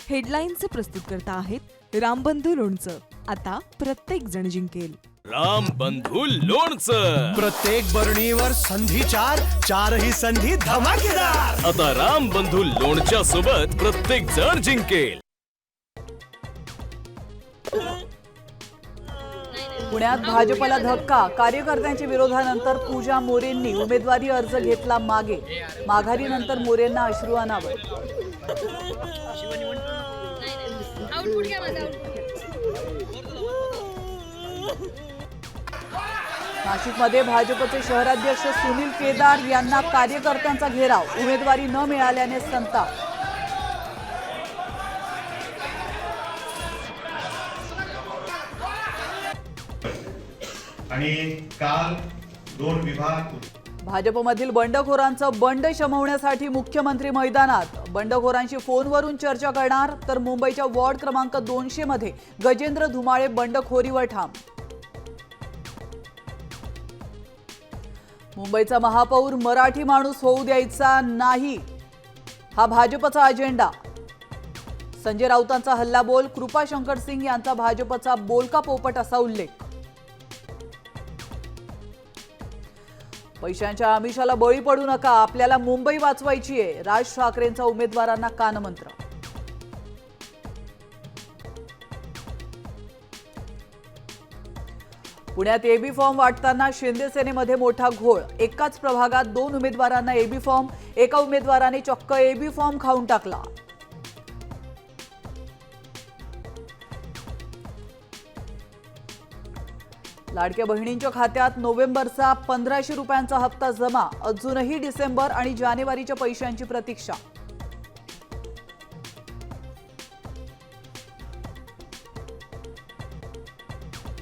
हेडलाईनचे प्रस्तुत करता आहेत रामबंधू लोणचं. आता प्रत्येक जण जिंकेल. रामबंधू लोणचं. प्रत्येक बरणीवर संधी चार, चारही संधी धमाकेदार. आता रामबंधू लोणच्या सोबत प्रत्येक जण जिंकेल. पुण्यात भाजपला धक्का. कार्यकर्त्यांच्या विरोधानंतर पूजा मोरेंनी उमेदवारी अर्ज घेतला मागे. माघारीनंतर मोरेंना अश्रू अनावर. नाशिकमध्ये भाजपचे शहराध्यक्ष सुनील केदार यांना कार्यकर्त्यांचा घेराव. उमेदवारी न मिळाल्याने संताप. आणि काल 2 विभाग. भाजपमधील बंडखोरांचं बंड शमवण्यासाठी मुख्यमंत्री मैदानात. बंडखोरांशी फोनवरून चर्चा करणार, तर मुंबईच्या वॉर्ड क्रमांक 200 मध्ये गजेंद्र धुमाळे बंडखोरीवर ठाम. मुंबईचा महापौर मराठी माणूस होऊ द्यायचा नाही, हा भाजपचा अजेंडा. संजय राऊतांचा हल्लाबोल. कृपाशंकर सिंग यांचा भाजपचा बोलका पोपट असा उल्लेख. पैशांच्या आमिषाला बळी पडू नका, आपल्याला मुंबई वाचवायची आहे. राज ठाकरेंचा उमेदवारांना कानमंत्र. पुण्यात एबी फॉर्म वाटताना शिंदे सेनेमध्ये मोठा घोळ. एकाच प्रभागात 2 उमेदवारांना एबी फॉर्म. एका उमेदवाराने चक्क एबी फॉर्म खाऊन टाकला. लाडक्या बहिणींच्या खात्यात नोव्हेंबरचा 1500 रुपयांचा हप्ता जमा. अजूनही डिसेंबर आणि जानेवारीच्या पैशांची प्रतीक्षा.